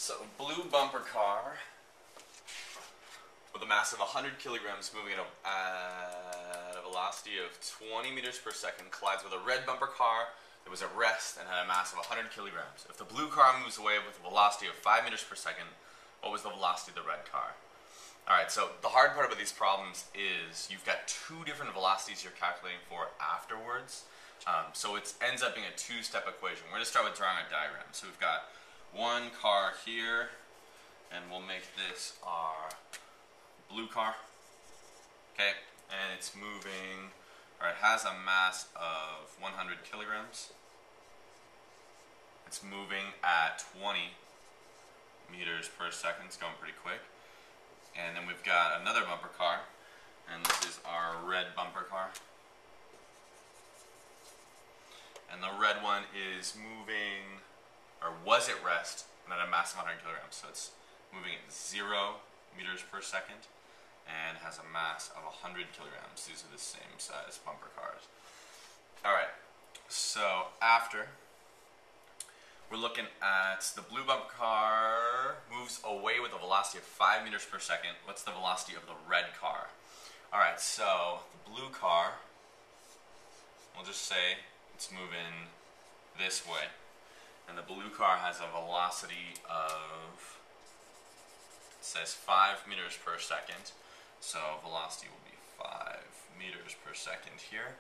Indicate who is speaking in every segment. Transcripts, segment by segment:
Speaker 1: So, blue bumper car with a mass of 100 kilograms moving at a velocity of 20 meters per second collides with a red bumper car that was at rest and had a mass of 100 kilograms. If the blue car moves away with a velocity of 5 meters per second, what was the velocity of the red car? Alright, so the hard part about these problems is you've got two different velocities you're calculating for afterwards. So it ends up being a two-step equation. We're going to start with drawing a diagram. So we've got one car here, and we'll make this our blue car. Okay, and it's moving, or it has a mass of 100 kilograms. It's moving at 20 meters per second. It's going pretty quick. And then we've got another bumper car, and this is our red bumper car. And the red one is moving, or was at rest, and at a mass of 100 kilograms. So it's moving at 0 meters per second and has a mass of 100 kilograms. These are the same size bumper cars. Alright, so after, we're looking at the blue bumper car moves away with a velocity of 5 meters per second. What's the velocity of the red car? Alright, so the blue car, we'll just say it's moving this way. And the blue car has a velocity of, it says 5 meters per second. So velocity will be 5 meters per second here.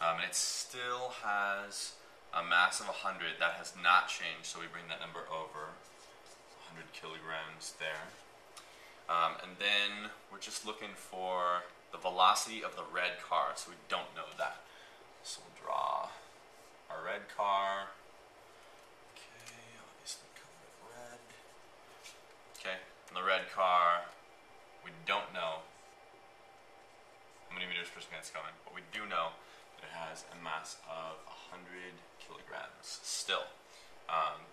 Speaker 1: And it still has a mass of 100. That has not changed, so we bring that number over. 100 kilograms there. And then we're just looking for the velocity of the red car, so we don't know that. So we'll draw our red car. Okay, obviously color it red. Okay, and the red car, we don't know how many meters per second it's going, but we do know that it has a mass of 100 kilograms still.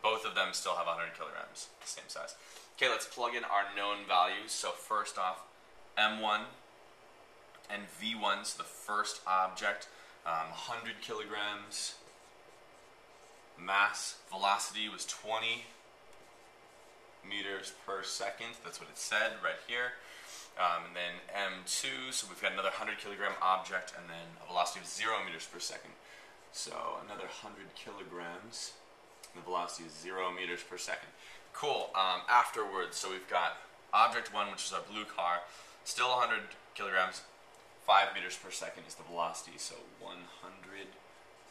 Speaker 1: Both of them still have 100 kilograms, same size. Okay, let's plug in our known values. So first off, M1 and V1, so the first object, 100 kilograms, mass, velocity was 20 meters per second, that's what it said right here. And then M2, so we've got another 100 kilogram object and then a velocity of 0 meters per second. So another 100 kilograms, and the velocity is 0 meters per second. Cool, afterwards, so we've got object 1, which is our blue car, still 100 kilograms, 5 meters per second is the velocity, so 100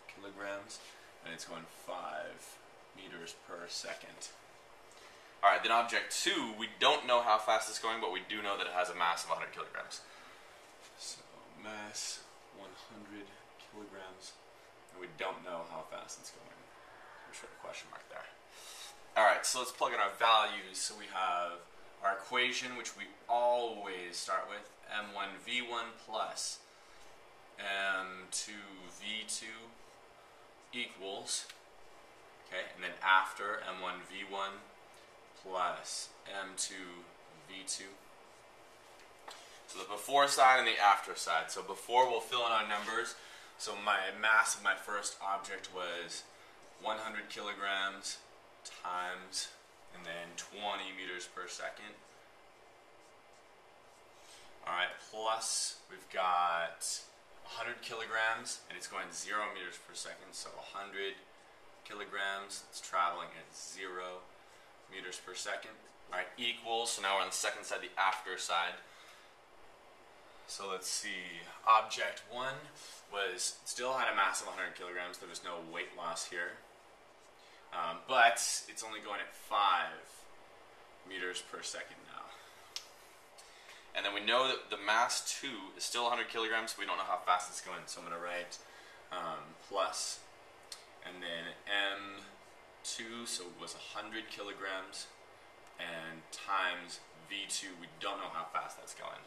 Speaker 1: kilograms, and it's going 5 meters per second. Alright, then object 2, we don't know how fast it's going, but we do know that it has a mass of 100 kilograms. So, mass 100 kilograms, and we don't know how fast it's going. There's a question mark there. Alright, so let's plug in our values. So we have our equation, which we always start with, M1V1 plus M2V2 equals, okay, and then after M1V1 plus M2V2. So the before side and the after side. So before, we'll fill in our numbers. So my mass of my first object was 100 kilograms times, and then 20 meters per second. Alright, plus we've got 100 kilograms, and it's going 0 meters per second, so 100 kilograms, it's traveling at 0 meters per second. Alright, equals, so now we're on the second side, the after side. So let's see, object 1 still had a mass of 100 kilograms, there was no weight loss here. But it's only going at 5 meters per second now. And then we know that the mass 2 is still 100 kilograms, so we don't know how fast it's going, so I'm going to write plus, and then M2, so it was 100 kilograms, and times V2, we don't know how fast that's going.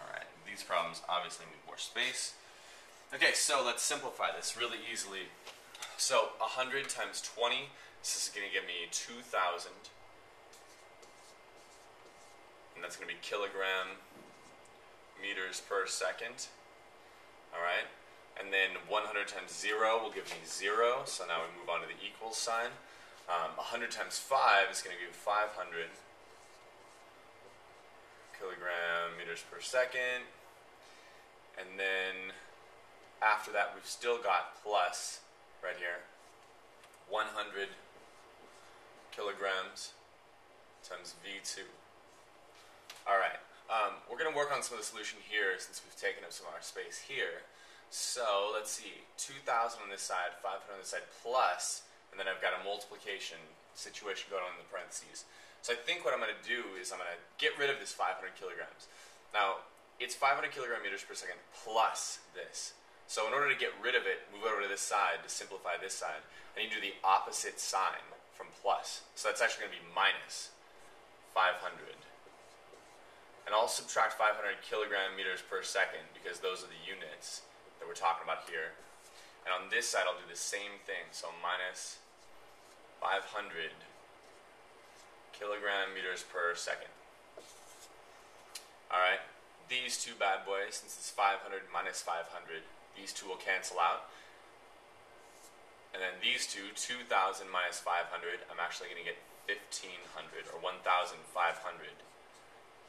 Speaker 1: Alright, these problems obviously need more space. Okay, so let's simplify this really easily. So 100 times 20, this is going to give me 2,000. And that's going to be kilogram meters per second. Alright, and then 100 times 0 will give me 0, so now we move on to the equals sign. 100 times 5 is going to give you 500 kilogram meters per second. And then after that, we've still got plus right here 100 kilograms times V2. Alright, we're going to work on some of the solution here since we've taken up some of our space here. So let's see, 2,000 on this side, 500 on this side, plus, and then I've got a multiplication situation going on in the parentheses. So I think what I'm going to do is I'm going to get rid of this 500 kilograms. Now, it's 500 kilogram meters per second plus this. So in order to get rid of it, move over to this side to simplify this side. I need to do the opposite sign from plus. So that's actually going to be minus 500. And I'll subtract 500 kilogram meters per second because those are the units that we're talking about here. And on this side, I'll do the same thing. So minus 500 kilogram meters per second. Alright, these two bad boys, since it's 500 minus 500, these two will cancel out. And then these two, 2,000 minus 500, I'm actually going to get 1,500 or 1,500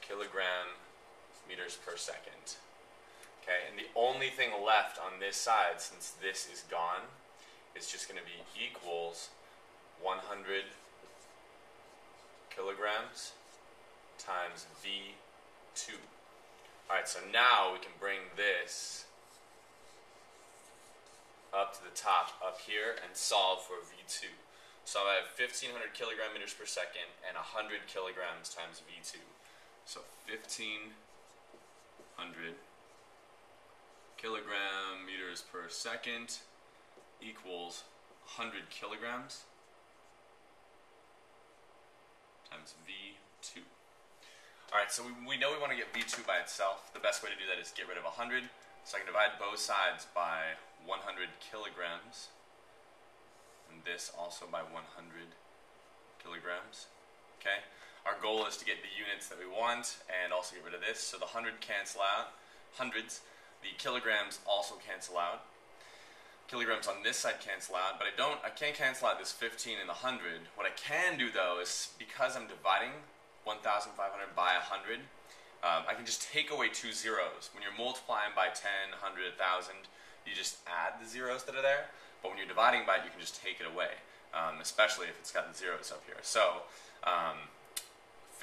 Speaker 1: kilogram meters per second. Okay, and the only thing left on this side, since this is gone, is just going to be equals 100 kilograms times V2. Alright, so now we can bring this up to the top up here and solve for V2. So I have 1,500 kilogram meters per second and 100 kilograms times V2. So 1,500 kilogram meters per second equals 100 kilograms times V2. Alright, so we know we want to get V2 by itself. The best way to do that is get rid of 100. So I can divide both sides by 100 kilograms. And this also by 100 kilograms. Okay? Our goal is to get the units that we want and also get rid of this. So the 100 cancel out. Hundreds. The kilograms also cancel out. Kilograms on this side cancel out, but I can't cancel out this 15 and the 100. What I can do though is, because I'm dividing 1,500 by 100, I can just take away two zeros. When you're multiplying by 10, 100, 1,000, you just add the zeros that are there, but when you're dividing by it, you can just take it away, especially if it's got the zeros up here. So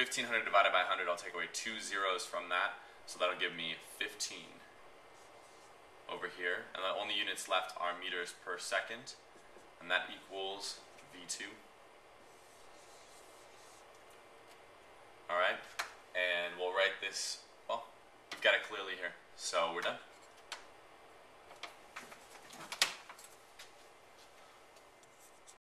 Speaker 1: 1,500 divided by 100, I'll take away two zeros from that, so that'll give me 15 over here, and the only units left are meters per second, and that equals V2. Alright, and we'll write this, well, we've got it clearly here, so we're done.